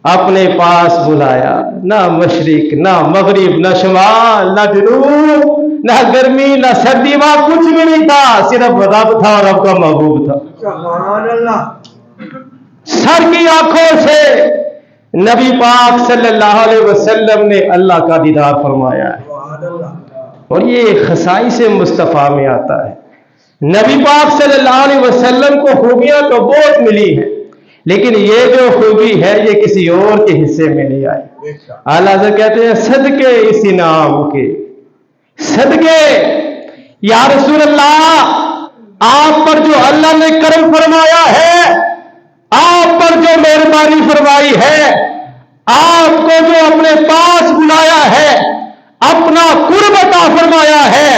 اپنے پاس بلایا، نہ مشرق نہ مغرب نہ شمال نہ جنوب نہ گرمی نہ سردی، وہاں کچھ بھی نہیں تھا، صرف رب تھا اور رب کا محبوب تھا۔ سبحان اللہ۔ سر کی آنکھوں سے نبی پاک صلی اللہ علیہ وسلم نے اللہ کا دیدار فرمایا ہے، سبحان اللہ۔ اور یہ خصائص مصطفیٰ میں آتا ہے۔ نبی پاک صلی اللہ علیہ وسلم کو خوبیاں تو بہت ملی ہیں، لیکن یہ جو خوبی ہے یہ کسی اور کے حصے میں نہیں آئی۔ اعلیٰ حضرت کہتے ہیں صدقے اس انعام کے، صدقے یا رسول اللہ، آپ پر جو اللہ نے کرم فرمایا ہے، آپ پر جو مہربانی فرمائی ہے، آپ کو جو اپنے پاس بلایا ہے، اپنا قرب عطا فرمایا ہے،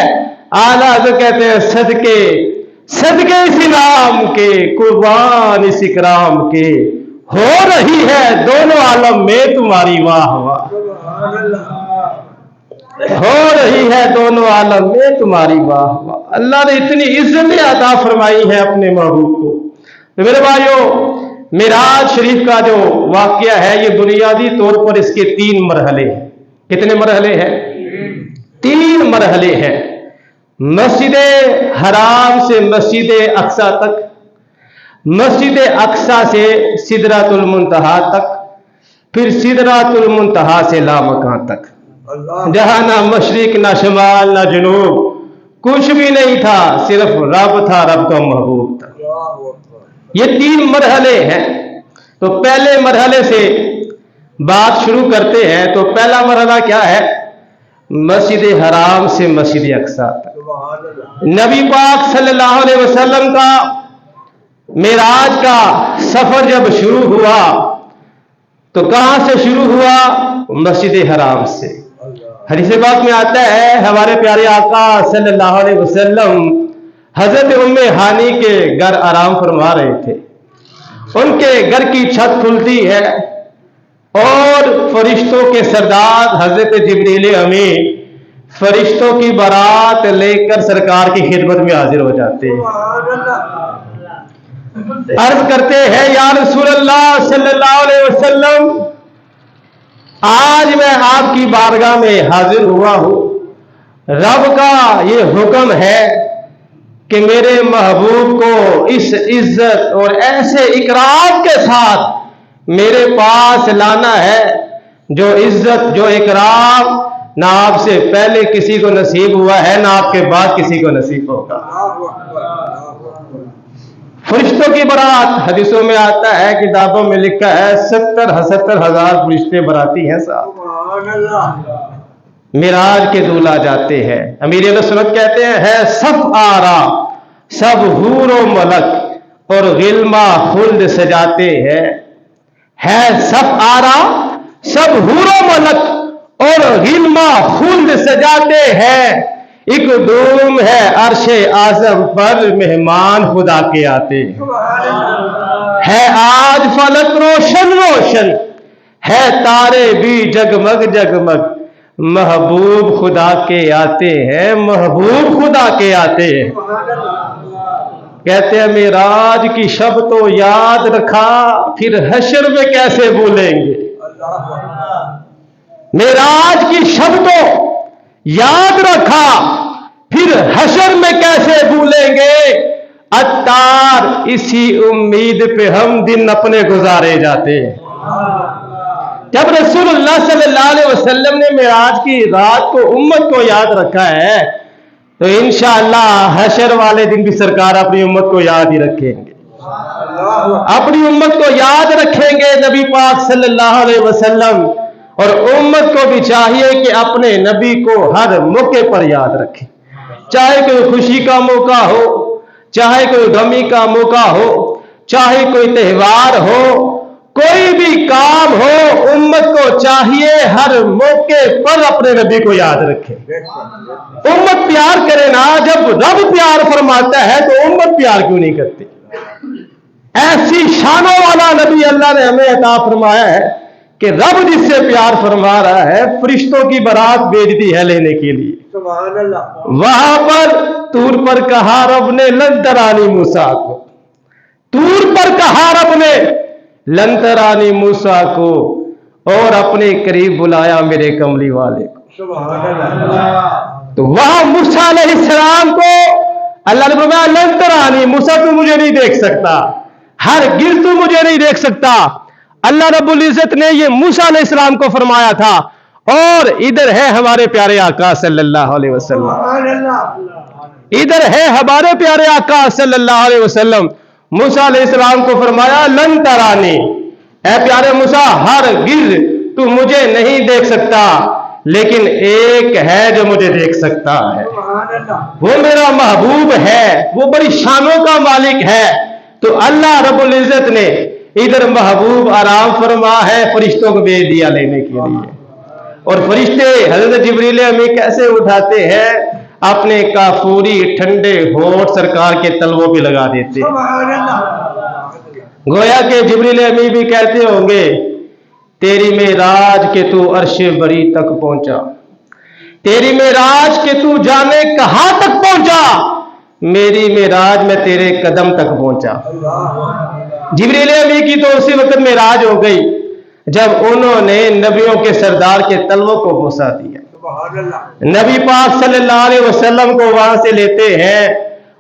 اعلیٰ حضرت کہتے ہیں صدقے، صدقے اس انعام کے، قربان اس اکرام کے، ہو رہی ہے دونوں عالم میں تمہاری واہ واہ، سبحان اللہ۔ ہو رہی ہے دونوں عالم میں تمہاری واہ واہ۔ اللہ نے اتنی عزت عطا فرمائی ہے اپنے محبوب کو۔ تو میرے بھائیو، معراج شریف کا جو واقعہ ہے یہ بنیادی طور پر اس کے 3 مرحلے ہیں۔ کتنے مرحلے ہیں؟ 3 مرحلے ہیں۔ مسجد حرام سے مسجد اقصی تک، مسجد اقصی سے سدرۃ المنتہا تک، پھر سدرۃ المنتہا سے لامکان تک، جہاں نہ مشرق نہ شمال نہ جنوب، کچھ بھی نہیں تھا، صرف رب تھا، رب کا محبوب تھا۔ یہ 3 مرحلے ہیں۔ تو پہلے مرحلے سے بات شروع کرتے ہیں۔ تو پہلا مرحلہ کیا ہے؟ مسجد حرام سے مسجد اقصی تک۔ نبی پاک صلی اللہ علیہ وسلم کا معراج کا سفر جب شروع ہوا تو کہاں سے شروع ہوا؟ مسجد حرام سے۔ حدیث پاک میں آتا ہے ہمارے پیارے آقا صلی اللہ علیہ وسلم حضرت ام ہانی کے گھر آرام فرما رہے تھے۔ ان کے گھر کی چھت کھلتی ہے اور فرشتوں کے سردار حضرت جبریل امین فرشتوں کی بارات لے کر سرکار کی خدمت میں حاضر ہو جاتے ہیں۔ عرض کرتے ہیں یا رسول اللہ صلی اللہ علیہ وسلم، آج میں آپ کی بارگاہ میں حاضر ہوا ہوں، رب کا یہ حکم ہے کہ میرے محبوب کو اس عزت اور ایسے اکرام کے ساتھ میرے پاس لانا ہے جو عزت جو اکرام نہ آپ سے پہلے کسی کو نصیب ہوا ہے، نہ آپ کے بعد کسی کو نصیب ہوگا۔ فرشتوں کی برات حدیثوں میں آتا ہے، کتابوں میں لکھا ہے 70,000 فرشتے براتی ہیں صاحب، معراج کے دولہ جاتے ہیں۔ امیر اہل سنت کہتے ہیں ہے صف آرا سب حور و ملک اور غلما خلد سجاتے ہیں، ہے صف آرا سب حور و ملک اور غلما خلد سجاتے ہیں، ایک دوم ہے عرش اعظم پر مہمان خدا کے آتے ہیں، ہے آج فلک روشن روشن، ہے تارے بھی جگمگ جگمگ، محبوب خدا کے آتے ہیں، محبوب خدا کے آتے ہیں۔ کہتے ہیں معراج کی شب تو یاد رکھا، پھر حشر میں کیسے بھولیں گے؟ معراج کی شب تو یاد رکھا، پھر حشر میں کیسے بھولیں گے؟ عطار اسی امید پہ ہم دن اپنے گزارے جاتے ہیں۔ جب رسول اللہ صلی اللہ علیہ وسلم نے معراج کی رات کو امت کو یاد رکھا ہے تو انشاءاللہ حشر والے دن بھی سرکار اپنی امت کو یاد ہی رکھیں گے، اپنی امت کو یاد رکھیں گے نبی پاک صلی اللہ علیہ وسلم۔ اور امت کو بھی چاہیے کہ اپنے نبی کو ہر موقع پر یاد رکھے، چاہے کوئی خوشی کا موقع ہو، چاہے کوئی غمی کا موقع ہو، چاہے کوئی تہوار ہو، کوئی بھی کام ہو، امت کو چاہیے ہر موقع پر اپنے نبی کو یاد رکھے۔ امت پیار کرے نا، جب رب پیار فرماتا ہے تو امت پیار کیوں نہیں کرتی؟ ایسی شانوں والا نبی اللہ نے ہمیں عطا فرمایا ہے کہ رب جس سے پیار فرما رہا ہے فرشتوں کی بارات بھیجتی ہے لینے کے لیے۔ سبحان اللہ۔ وہاں پر طور پر کہا رب نے لن ترانی موسیٰ کو، طور پر کہا رب نے लन तरानी मूसा को और अपने करीब बुलाया मेरे कमली वाले को। सुभान अल्लाह। तो वहां मूसा अलैहिस्सलाम को अल्लाह ने फरमाया लन तरानी, मूसा तू मुझे नहीं देख सकता, हर गिर तू मुझे नहीं देख सकता। अल्लाह रब्बुल इज्जत ने ये मूसा अलैहिस्सलाम को फरमाया था। और इधर है हमारे प्यारे आका सल्लल्लाहु अलैहि वसल्लम, सुभान अल्लाह। इधर है हमारे प्यारे आका सल्लल्लाहु अलैहि वसल्लम। मूसा अलैहिस्सलाम को फरमाया लन तरानी, ऐ प्यारे मूसा हर गिर तू मुझे नहीं देख सकता, लेकिन एक है जो मुझे देख सकता है, सुभान अल्लाह। वो मेरा महबूब है, वो बड़ी शानों का मालिक है। तो अल्लाह रब्बुल इज्जत ने इधर महबूब आराम फरमा है फरिश्तों को भेज दिया लेने के लिए। और फरिश्ते हजरत जिब्रील अमीन कैसे उठाते हैं, अपने काफूरी ठंडे होठ सरकार के तलवों पे लगा देते हैं। सुभान अल्लाह। गोया के जिब्रील अमीन भी कहते होंगे तेरी मेराज के तू अर्शे बरी तक पहुंचा, तेरी मेराज के तू जाने कहां तक पहुंचा, मेरी मेराज में तेरे कदम तक पहुंचा। जिब्रील अमीन की तो उसी वक्त मेराज हो गई जब उन्होंने नबियों के सरदार के तलवों को बोसा दिया। सुभान अल्लाह। नबी पाक सल्लल्लाहु अलैहि वसल्लम को वहां से लेते हैं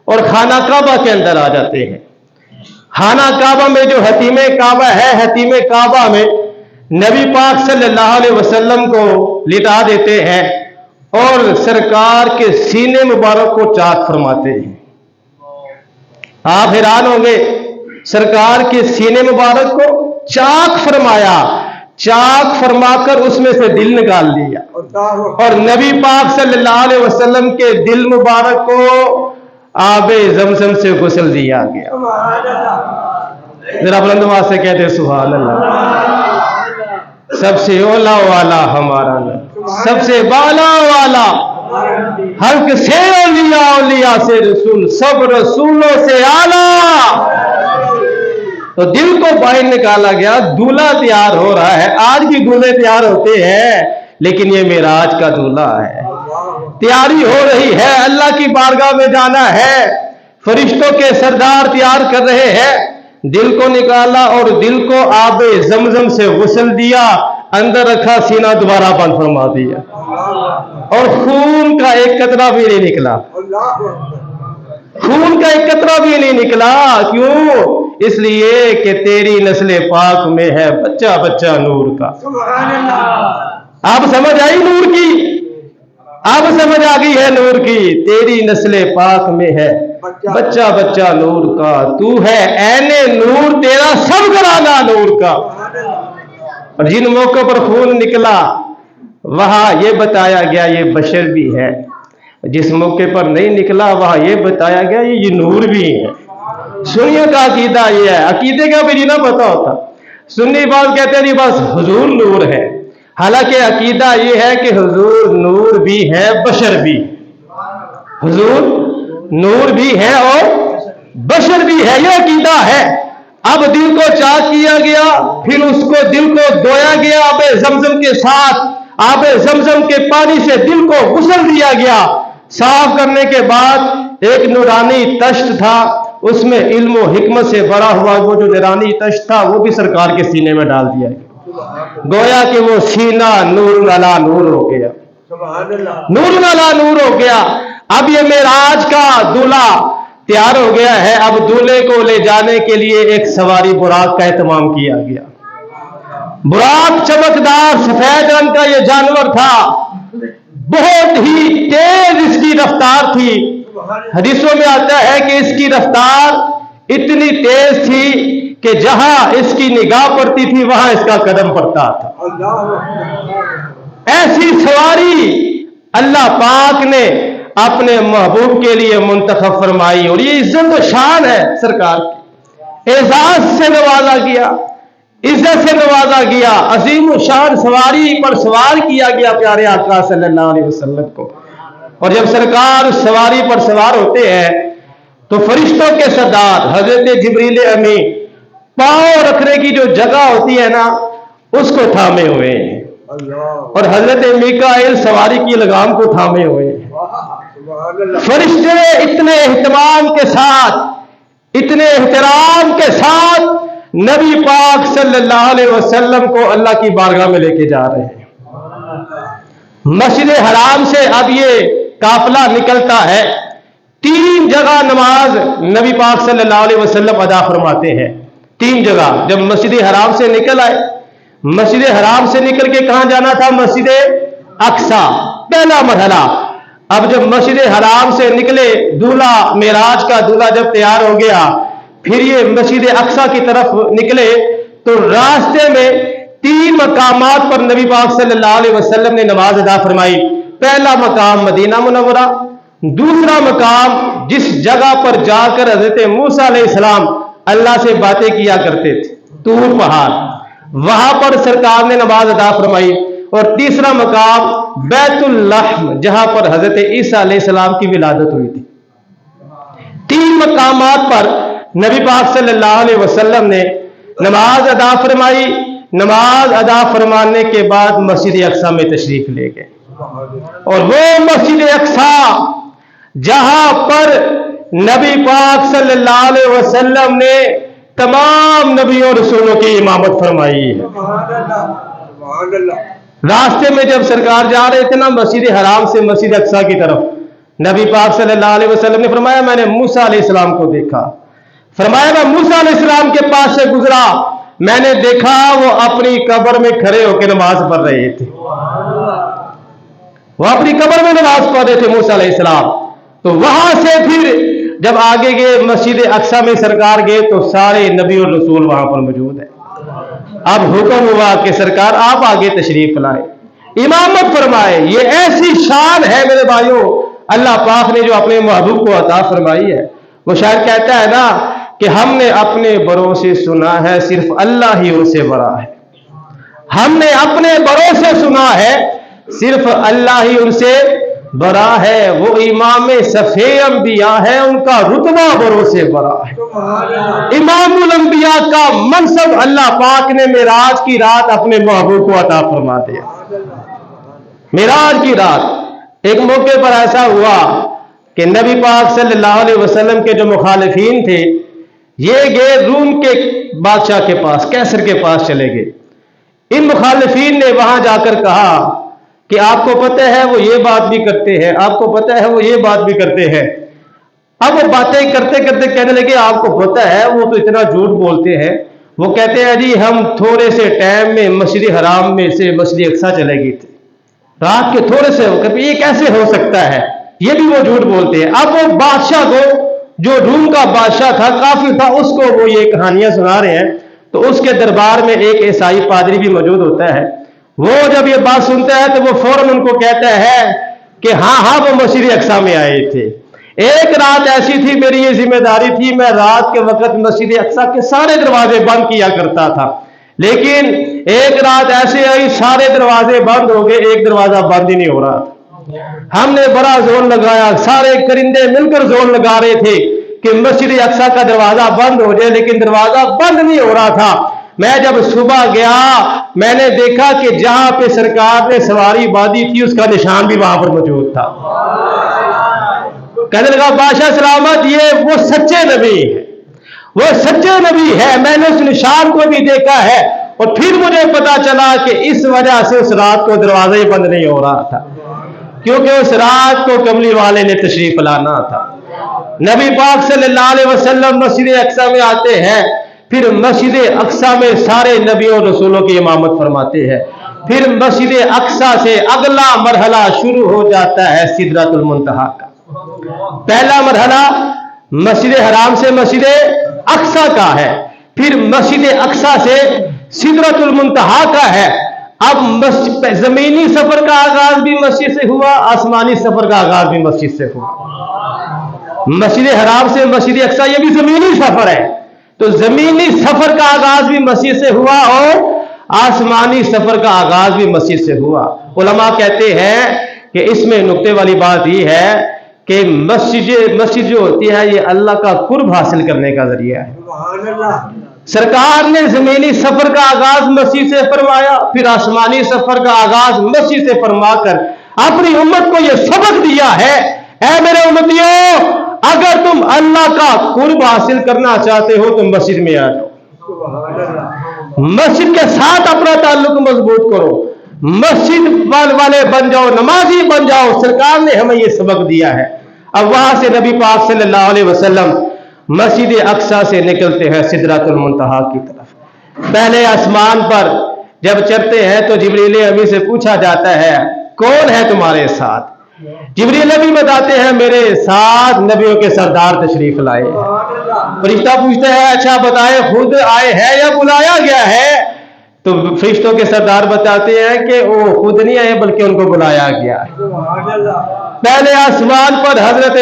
और खाना काबा के अंदर आ जाते हैं। खाना काबा में जो हतीमे काबा है, हतीमे काबा में नबी पाक सल्लल्लाहु अलैहि वसल्लम को लिटा देते हैं और सरकार के सीने मुबारक को चाक फरमाते हैं। आप हैरान होंगे, सरकार के सीने मुबारक को चाक फरमाया, चाक फरमाकर उसमें से दिल निकाल लिया और नबी पाक सल्लल्लाहु अलैहि वसल्लम के दिल मुबारक को आबे ज़मज़म से गुस्ल दिया गया। सुभान अल्लाह। जरा बुलंद आवाज से कहते हैं सुभान अल्लाह। सबसे ओला वाला हमारा नबी, सबसे बाला वाला, हल्क से औलिया, औलिया से रसूल, सब रसूलों से आला। तो दिल को बाहर निकाला गया, दूल्हा तैयार हो रहा है। आज भी दूल्हे तैयार होते हैं, लेकिन ये मेराज का दूल्हा है। तैयारी हो रही है, अल्लाह की बारगाह में जाना है, फरिश्तों के सरदार तैयार कर रहे हैं। दिल को निकाला और दिल को आबे ज़मज़म से गुस्ल दिया, अंदर रखा, सीना दोबारा बंद फरमा दिया और खून का एक कतरा भी नहीं निकला। खून का एक कतरा भी नहीं निकला। क्यों? इसलिए कि तेरी नस्ल पाक में है बच्चा बच्चा नूर का। सुभान अल्लाह। अब समझ आई नूर की, अब समझ आ गई है नूर की। तेरी नस्ल पाक में है बच्चा बच्चा नूर का, तू है ऐने नूर, तेरा सब घराना नूर का। और जिन मौकों पर खून निकला वहां ये बताया गया ये बशर भी है, जिस मौके पर नहीं निकला वहां ये बताया गया ये नूर भी है। सुन्नियों का अकीदा ये है, अकीदे का भी नहीं ना पता होता। सुन्नी बात कहते हैं नहीं बस हुजूर नूर है, हालांकि अकीदा ये है कि हुजूर नूर भी है बशर भी, हुजूर नूर भी है और बशर भी है, यह अकीदा है। अब दिल को चाक किया गया, फिर उसको दिल को धोया गया आबे ज़मज़म के साथ, आबे ज़मज़म के पानी से दिल को गुस्ल दिया गया। साफ करने के बाद एक नूरानी तश्त था, उसमें इल्म और हिकमत से बड़ा हुआ वो जो नूरानी तश्त था वो भी सरकार के सीने में डाल दिया गया। गोया कि वो सीना नूर अला नूर हो गया, नूर अला नूर हो गया। अब ये मेराज का दूल्हा तैयार हो गया है। अब दूल्हे को ले जाने के लिए एक सवारी बुराक का एहतमाम किया गया। बुराक चमकदार सफेद रंग का ये जानवर था, बहुत ही तेज इसकी रफ्तार थी। हदीसों में आता है कि इसकी रफ्तार इतनी तेज थी कि जहां इसकी निगाह पड़ती थी वहां इसका कदम पड़ता था। ऐसी सवारी अल्लाह पाक ने अपने महबूब के लिए मुंतखब फरमाई और ये इज्जत और शान है सरकार की। एजाज से नवाजा गया, इज्जत से नवाजा गया, अजीम शान सवारी पर सवार किया गया प्यारे आका सल्लल्लाहु अलैहि वसल्लम को। और जब सरकार उस सवारी पर सवार होते हैं तो फरिश्तों के सरदार हजरत जिब्रील अमीन पांव रखने की जो जगह होती है ना उसको थामे हुए हैं और हजरत मीकाईल सवारी की लगाम को थामे हुए हैं। फरिश्ते इतने एहतमाम के साथ, इतने एहतराम के साथ نبی پاک صلی اللہ علیہ وسلم کو اللہ کی بارگاہ میں لے کے جا رہے ہیں۔ مسجد حرام سے اب یہ قافلہ نکلتا ہے، 3 جگہ نماز نبی پاک صلی اللہ علیہ وسلم ادا فرماتے ہیں۔ 3 جگہ جب مسجد حرام سے نکل آئے، مسجد حرام سے نکل کے کہاں جانا تھا؟ مسجد اقصی، پہلا مرحلہ۔ اب جب مسجد حرام سے نکلے، دولہا معراج کا دولہا جب تیار ہو گیا، پھر یہ مسجد اقصی کی طرف نکلے تو راستے میں 3 مقامات پر نبی پاک صلی اللہ علیہ وسلم نے نماز ادا فرمائی۔ پہلا مقام مدینہ منورہ، دوسرا مقام جس جگہ پر جا کر حضرت موسیٰ علیہ السلام اللہ سے باتیں کیا کرتے تھے، طور پہاڑ، وہاں پر سرکار نے نماز ادا فرمائی۔ اور تیسرا مقام بیت اللحم، جہاں پر حضرت عیسیٰ علیہ السلام کی ولادت ہوئی تھی۔ 3 مقامات پر نبی پاک صلی اللہ علیہ وسلم نے نماز ادا فرمائی۔ نماز ادا فرمانے کے بعد مسجد اقصی میں تشریف لے گئے، اور وہ مسجد اقصی جہاں پر نبی پاک صلی اللہ علیہ وسلم نے تمام نبیوں اور رسولوں کی امامت فرمائی ہے۔ راستے میں جب سرکار جا رہے تھے نا مسجد حرام سے مسجد اقصی کی طرف، نبی پاک صلی اللہ علیہ وسلم نے فرمایا میں نے موسیٰ علیہ السلام کو دیکھا۔ فرمایا میں موسیٰ علیہ السلام کے پاس سے گزرا، میں نے دیکھا وہ اپنی قبر میں کھڑے ہو کے نماز پڑھ رہے تھے، وہ اپنی قبر میں نماز پڑھ رہے تھے موسیٰ علیہ السلام۔ تو وہاں سے پھر جب آگے گئے مسجد اقصی میں سرکار گئے تو سارے نبی اور رسول وہاں پر موجود ہیں۔ اب حکم ہوا کہ سرکار آپ آگے تشریف لائے، امامت فرمائے۔ یہ ایسی شان ہے میرے بھائیوں اللہ پاک نے جو اپنے محبوب کو عطا فرمائی ہے۔ وہ شاعر کہتا ہے نا کہ ہم نے اپنے بڑوں سے سنا ہے صرف اللہ ہی ان سے بڑا ہے، ہم نے اپنے بڑوں سے سنا ہے صرف اللہ ہی ان سے بڑا ہے، وہ امام صفی انبیاء ہے ان کا رتبہ بڑوں سے بڑا ہے۔ امام الانبیاء کا منصب اللہ پاک نے معراج کی رات اپنے محبوب کو عطا فرما دیا۔ معراج کی رات ایک موقع پر ایسا ہوا کہ نبی پاک صلی اللہ علیہ وسلم کے جو مخالفین تھے یہ گئے روم کے بادشاہ کے پاس، کیسر کے پاس چلے گئے۔ ان مخالفین نے وہاں جا کر کہا کہ آپ کو پتہ ہے وہ یہ بات بھی کرتے ہیں، آپ کو پتہ ہے وہ یہ بات بھی کرتے ہیں۔ اب وہ باتیں کرتے کرتے کہنے لگے آپ کو پتہ ہے وہ تو اتنا جھوٹ بولتے ہیں، وہ کہتے ہیں جی ہم تھوڑے سے ٹائم میں مسجد حرام میں سے مسجد اقصی چلے گئے تھے، رات کے تھوڑے سے، یہ کیسے ہو سکتا ہے، یہ بھی وہ جھوٹ بولتے ہیں۔ اب وہ بادشاہ کو جو روم کا بادشاہ تھا کافر تھا، اس کو وہ یہ کہانیاں سنا رہے ہیں، تو اس کے دربار میں ایک عیسائی پادری بھی موجود ہوتا ہے۔ وہ جب یہ بات سنتا ہے تو وہ فوراً ان کو کہتا ہے کہ ہاں وہ مسجد اقصی میں آئے تھے، ایک رات ایسی تھی میری یہ ذمہ داری تھی، میں رات کے وقت مسجد اقصی کے سارے دروازے بند کیا کرتا تھا، لیکن ایک رات ایسے آئی سارے دروازے بند ہو گئے، ایک دروازہ بند ہی نہیں ہو رہا تھا۔ ہم نے بڑا زور لگایا، سارے کرندے مل کر زور لگا رہے تھے کہ مسجد اقصی کا دروازہ بند ہو جائے، لیکن دروازہ بند نہیں ہو رہا تھا۔ میں جب صبح گیا میں نے دیکھا کہ جہاں پہ سرکار نے سواری باندھی تھی اس کا نشان بھی وہاں پر موجود تھا۔ کہنے لگا بادشاہ سلامت یہ وہ سچے نبی ہے، وہ سچے نبی ہے، میں نے اس نشان کو بھی دیکھا ہے، اور پھر مجھے پتا چلا کہ اس وجہ سے اس رات کو دروازہ ہی بند نہیں ہو رہا تھا، کیونکہ اس رات کو کملی والے نے تشریف لانا تھا۔ نبی پاک صلی اللہ علیہ وسلم مسجد اقصی میں آتے ہیں، پھر مسجد اقصی میں سارے نبیوں اور رسولوں کی امامت فرماتے ہیں۔ پھر مسجد اقصی سے اگلا مرحلہ شروع ہو جاتا ہے سدرۃ المنتہا کا۔ پہلا مرحلہ مسجد حرام سے مسجد اقصی کا ہے، پھر مسجد اقصی سے سدرۃ المنتہا کا ہے۔ اب زمینی سفر کا آغاز بھی مسجد سے ہوا، آسمانی سفر کا آغاز بھی مسجد سے ہوا۔ مسجد حرام سے مسجد اقصی یہ بھی زمینی سفر ہے، تو زمینی سفر کا آغاز بھی مسجد سے ہوا اور آسمانی سفر کا آغاز بھی مسجد سے ہوا۔ علماء کہتے ہیں کہ اس میں نکتے والی بات یہ ہے کہ مسجد جو ہوتی ہے یہ اللہ کا قرب حاصل کرنے کا ذریعہ ہے۔ سرکار نے زمینی سفر کا آغاز مسجد سے فرمایا، پھر آسمانی سفر کا آغاز مسجد سے فرما کر اپنی امت کو یہ سبق دیا ہے، اے میرے امتیوں اگر تم اللہ کا قرب حاصل کرنا چاہتے ہو تو مسجد میں آ جاؤ، मस्जिद के साथ अपना ताल्लुक मजबूत करो, मस्जिद वाले बन जाओ, नमाजी बन जाओ। सरकार ने हमें ये सबक दिया है। अब वहां से नबी पाक सल्लल्लाहु अलैहि वसल्लम मस्जिद अक्सा से निकलते हैं सिदरतुल मुंतहा की तरफ। पहले आसमान पर जब चढ़ते हैं तो जिब्रील अमीन से पूछा जाता है, कौन है तुम्हारे साथ? जिब्रील अमीन बताते हैं, मेरे साथ नबियों के सरदार तशरीफ लाए हैं। फरिश्ता पूछते हैं, अच्छा बताए खुद आए हैं या बुलाया गया है? तो फरिश्तों के सरदार बताते हैं कि वो खुद नहीं आए बल्कि उनको बुलाया गया है। पहले आसमान पर हजरत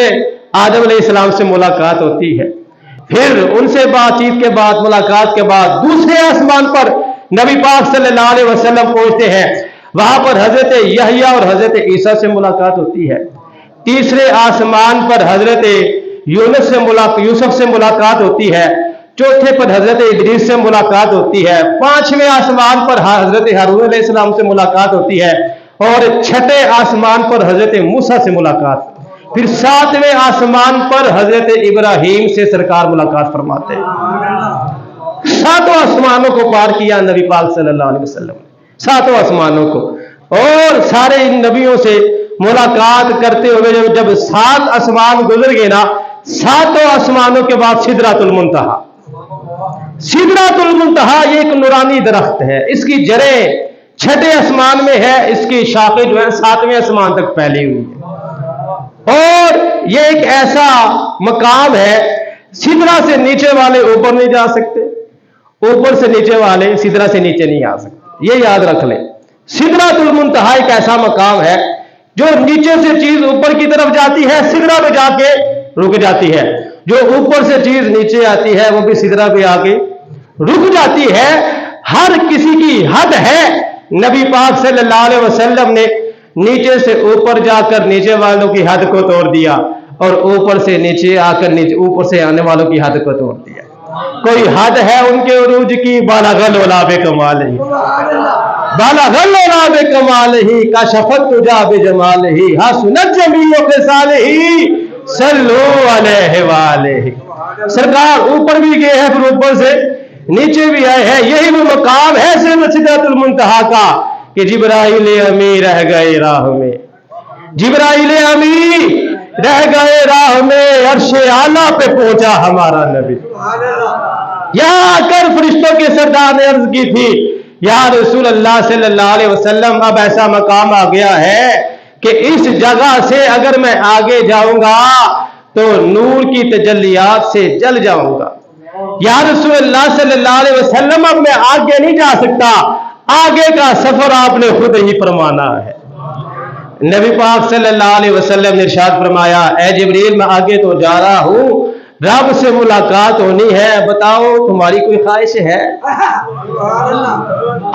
आदम अलैहिस्सलाम से मुलाकात होती है, फिर उनसे बातचीत के बाद, मुलाकात के बाद दूसरे आसमान पर नबी पाक सल्लल्लाहु अलैहि वसल्लम पहुंचते हैं। वहां पर हजरत यहया और हजरत ईसा से मुलाकात होती है। तीसरे आसमान पर हजरत यूसुफ से मुलाकात होती है। चौथे पर हजरत इदरीस से मुलाकात होती है। पांचवें आसमान पर हजरत हारून अलैहिस्सलाम से मुलाकात होती है और छठे आसमान पर हजरत मूसा से मुलाकात। फिर सातवें आसमान पर हजरत इब्राहिम से सरकार मुलाकात फरमाते हैं। सातों आसमानों को पार किया नबी पाक सल्लल्लाहु अलैहि वसल्लम, सातों आसमानों को। और सारे इन नबियों से मुलाकात करते हुए जब 7 आसमान गुजर गए ना, सातों आसमानों के बाद सिदरतुल मुंतहा। सिदरतुल मुंतहा ये एक नूरानी दरख्त है, इसकी जड़ें छठे आसमान में है, इसकी शाखें जो है 7वें आसमान तक फैली हुई है। और ये एक ऐसा मकाम है, सिदरा से नीचे वाले ऊपर नहीं जा सकते, ऊपर से नीचे वाले सिदरा से नीचे नहीं आ सकते। ये याद रख लें, सिदरतुल मुंतहा एक ऐसा मकाम है जो नीचे से चीज ऊपर की तरफ जाती है, सिदरा पे जाके रुक जाती है। जो ऊपर से चीज नीचे आती है वो भी सिदरा पे आके रुक जाती है। हर किसी की हद है। नबी पाक सल्लल्लाहु अलैहि वसल्लम ने नीचे से ऊपर जाकर नीचे वालों की हद को तोड़ दिया और ऊपर से नीचे आकर नीचे ऊपर से आने वालों की हद को तोड़ दिया। कोई हद है उनके उरूज की, बालागल वला बेकमाल ही, बालागल वला बेकमाल ही, का शफत तुजा बेजमाल ही, हसनत जमीओ के साल ही, सल्लु अलैहि वालैहि। सरकार ऊपर भी गए हैं, फिर ऊपर से नीचे भी आए हैं। यही वो मकाम है सिदरतुल मुंतहा का कि जिब्राइल अमी रह गए राह में, जिब्राइल अमी रह गए राह में, अर्शे आला पे पहुंचा हमारा नबी। यहां आकर फरिश्तों के सरदार ने अर्ज की थी, या रसूल अल्लाह सल्लल्लाहु अलैहि वसल्लम, अब ऐसा मकाम आ गया है कि इस जगह से अगर मैं आगे जाऊंगा तो नूर की तजल्लियात से जल जाऊंगा। या रसूल अल्लाह सल्लल्लाहु अलैहि वसल्लम, अब मैं आगे नहीं जा सकता, आगे का सफर आपने खुद ही फरमाना है। नबी पाक सल्लल्लाहु अलैहि वसल्लम ने इरशाद फरमाया, ए जिब्रील मैं आगे तो जा रहा हूं, रब से मुलाकात होनी है, बताओ तुम्हारी कोई ख्वाहिश है?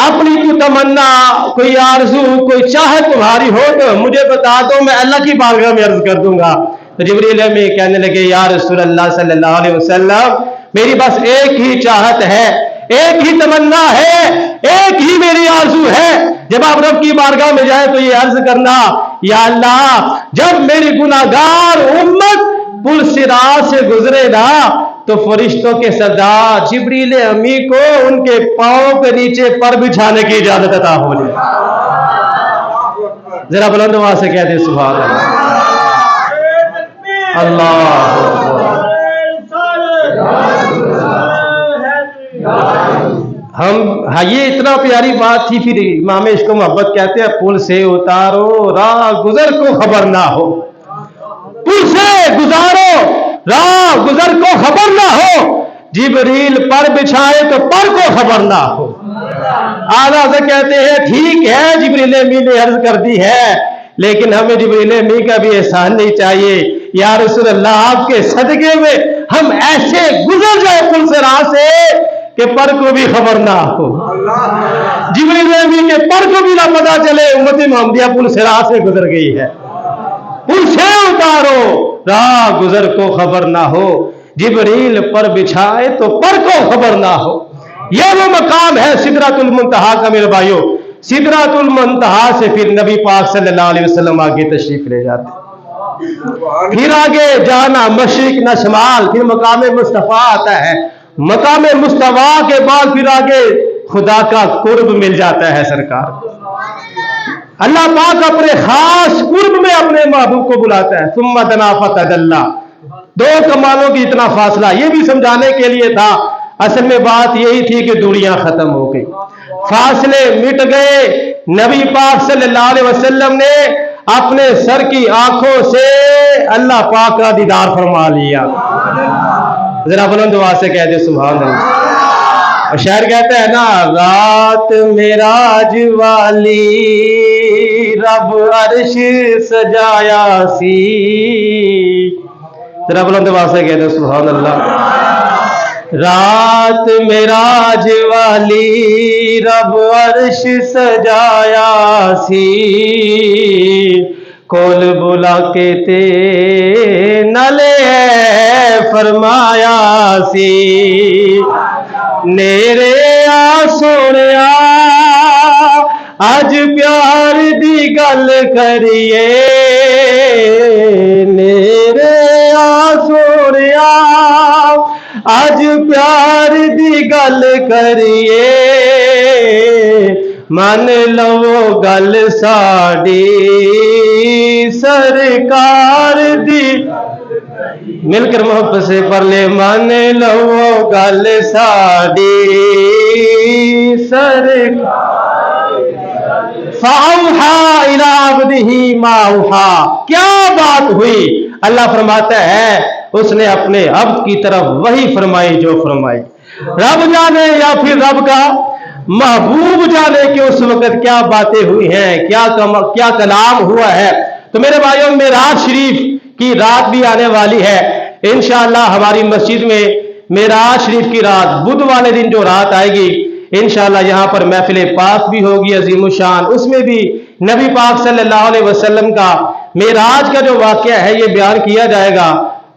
अपनी कोई तमन्ना, कोई आरज़ू, कोई चाहत तुम्हारी हो तो मुझे बता दो, मैं अल्लाह की बारगाह में अर्ज कर दूंगा। तो जिब्रील में कहने लगे, या रसूल अल्लाह सल्लल्लाहु अलैहि वसल्लम, मेरी बस एक ही चाहत है, एक ही तमन्ना है, एक ही मेरी आरज़ू है। जब आप रब की बारगाह में जाए तो ये अर्ज करना, या अल्लाह जब मेरी गुनाहगार उम्मत पुल सिरात से गुजरे ना तो फरिश्तों के सरदार जिब्रील अमी को उनके पांव के नीचे पर बिछाने की इजाजत अता हो जाए। जरा बुलंद आवाज से कहते सुभान अल्लाह। अल्लाह हाँ, ये इतना प्यारी बात थी। फिर इमाम इश्क मोहब्बत कहते हैं, पुल से उतारो राह गुजर को खबर ना हो, पुल से गुजारो राह गुजर को खबर ना हो, जिब्रील पर बिछाए तो पर को खबर ना हो। आला से कहते हैं, ठीक है जिब्रील अमी ने अर्ज कर दी है, लेकिन हमें जिब्रील अमी का भी एहसान नहीं चाहिए। या रसूल अल्लाह आपके सदके में हम ऐसे गुजर जाए पुल से राह से कि पर को भी खबर ना हो, जिब्रील अमी के पर को भी ना पता चले उम्मत मोहम्मदिया पुल से राह से गुजर गई है। पुल से उतारो राह गुजर को खबर ना हो, जिब्रील पर बिछाए तो पर को खबर ना हो। यह वो मकाम है सिदरतुल मुंतहा का मेरे भाइयों। सिदरतुल मुंतहा से फिर नबी पाक सल्लल्लाहु अलैहि वसल्लम आगे तशरीफ ले जाते, फिर आगे जाना मशरिक न शमाल, फिर मकाम मुस्तफा आता है, मकाम मुस्तवा के बाद फिर आगे खुदा का कुर्ब मिल जाता है सरकार। अल्लाह पाक अपने खास कुर्ब में अपने महबूब को बुलाता है। सुम्मा दना फतदल्ला, दो कमालों की इतना फासला, ये भी समझाने के लिए था। असल में बात यही थी कि दूरियां खत्म हो गई, फासले मिट गए। नबी पाक सल्लल्लाहु अलैहि वसल्लम ने अपने सर की आंखों से अल्लाह पाक का दीदार फरमा लिया। जरा बुलंद आवाज से कह दे सुभान अल्लाह। और शायर कहता है ना, रात मेराज वाली रब अर्श सजाया सी। जरा बुलंद आवाज से कह दे सुभान अल्लाह। रात मेराज वाली रब अर्श सजाया सी, कोल बुला के ते नले फरमाया सी। नेरे आ सोनिया अज प्यार दी गल करिए, नेरे आ सोनिया अज प्यार दी गल करिए। मन लवो गल साडी सरकार दी, मिलकर मोहब्बत से पढ़ ले। मन लवो गल साडी सरकार, फाउहा इला अब्दिही माउहा। क्या बात हुई? अल्लाह फरमाता है उसने अपने अब्द की तरफ वही फरमाई जो फरमाई। रब जाने या फिर रब का महबूब जाने कि उस वक्त क्या बातें हुई हैं, क्या कलाम हुआ है। तो मेरे भाइयों, मेराज शरीफ की रात भी आने वाली है इंशाअल्लाह। हमारी मस्जिद में मेराज शरीफ की रात, बुध वाले दिन जो रात आएगी इंशाअल्लाह, यहाँ पर महफिल पाक भी होगी अजीमुशान। उसमें भी नबी पाक सल्लल्लाहु अलैहि वसल्लम का मेराज का जो वाकया है ये बयान किया जाएगा।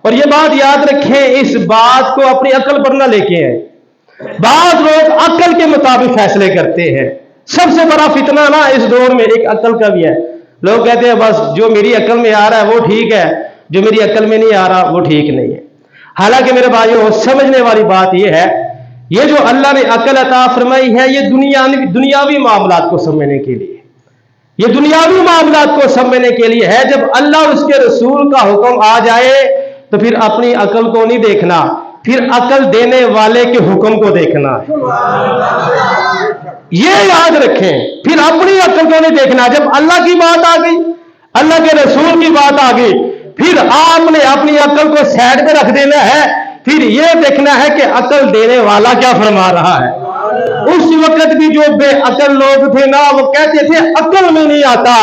और ये बात याद रखें, इस बात को अपनी अक्ल पर ना लेके आए। बाद लोग अक्ल के मुताबिक फैसले करते हैं। सबसे बड़ा फितना ना इस दौर में एक अक्ल का भी है। लोग कहते हैं बस जो मेरी अक्ल में आ रहा है वो ठीक है, जो मेरी अक्ल में नहीं आ रहा वो ठीक नहीं है। हालांकि मेरे भाइयों, समझने वाली बात यह है, ये जो अल्लाह ने अक्ल अता फरमाई है ये दुनियावी मामलात को समझने के लिए, ये दुनियावी मामलात को समझने के लिए है। जब अल्लाह और उसके रसूल का हुक्म आ जाए तो फिर अपनी अकल को नहीं देखना, फिर अकल देने वाले के हुक्म को देखना है। ये याद रखें, फिर अपनी अकल को नहीं देखना। जब अल्लाह की बात आ गई, अल्लाह के रसूल की बात आ गई, फिर आपने अपनी अकल को साइड में रख देना है। फिर ये देखना है कि अकल देने वाला क्या फरमा रहा है। उस वक्त भी जो बेअकल लोग थे ना, वो कहते थे अकल में नहीं आता।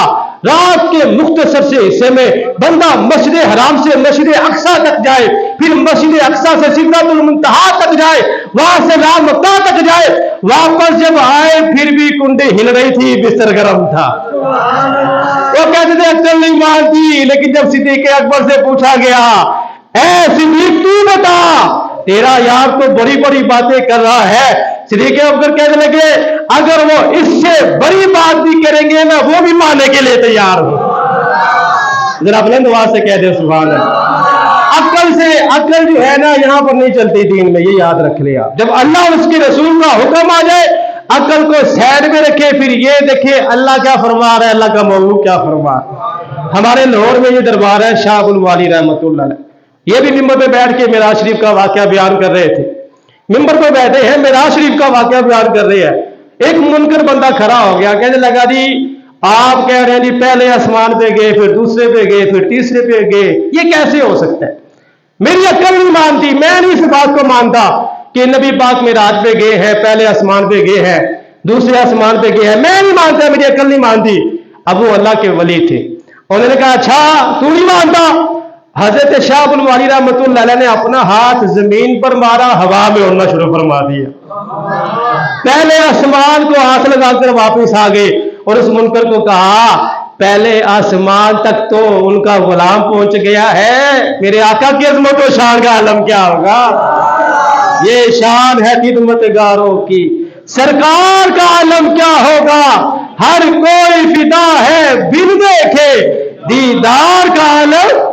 रात के मुख्तसर से हिस्से में बंदा मस्जिद हराम से मस्जिद अक्सा तक जाए, फिर मस्जिद अक्सा से सिदरतुल मुंतहा तक जाए, वहां से राम मक्का तक जाए, वापस जब आए फिर भी कुंडी हिल रही थी, बिस्तर गर्म था। वो कहते थे अकल नहीं मानती। लेकिन जब सिद्दीक़ अकबर से पूछा गया, ऐ सिद्दीक़ तू बता, तेरा यार तो बड़ी बड़ी बातें कर रहा है। सिद्दीक़ अकबर कहने लगे, अगर वो इससे बड़ी बात भी करेंगे ना, वो भी मानने के लिए तैयार हो। जरा बुलंद आवाज से कह दे सुभान अल्लाह। अक्ल जो है ना यहाँ पर नहीं चलती दीन में, ये याद रख लिया। जब अल्लाह और उसके रसूल का हुक्म आ जाए, अक्ल को साइड में रखे, फिर ये देखे अल्लाह क्या फरमा रहा है, अल्लाह का महबूब क्या फरमा रहा है। हमारे लाहौर में ये दरबार है शाह अब्दुल वाली रहमतुल्लाह अलैह, ये भी मिंबर पे बैठ के मेराज शरीफ का वाकया बयान कर रहे थे। मिंबर पे बैठे हैं, मेराज शरीफ का वाकया बयान कर रहे हैं। एक मुनकर बंदा खड़ा हो गया, कहने लगा जी आप कह रहे हैं जी पहले आसमान पे गए, फिर दूसरे पे गए, फिर तीसरे पे गए, ये कैसे हो सकता है? मेरी अक्ल नहीं मानती, मैं नहीं इस बात को मानता कि नबी पाक मेराज पे गए हैं, पहले आसमान पे गए हैं, दूसरे आसमान पे गए हैं, मैं नहीं मानता, मेरी अक्ल नहीं मानती। अब वो अल्लाह के वली थे, उन्होंने कहा अच्छा तू नहीं मानता। हजरत शाह अब्दुल वाली रहमतुल्लाह अलैह ने अपना हाथ जमीन पर मारा, हवा में उड़ना शुरू फरमा दिया। पहले आसमान को हाथ लगाकर वापस आ गए और उस मुनकर को कहा पहले आसमान तक तो उनका गुलाम पहुंच गया है, मेरे आका की अजमत और शान का आलम क्या होगा। ये शान है खिदमतगारों की, सरकार का आलम क्या होगा। हर कोई फिदा है बिन देखे दीदार का आलम।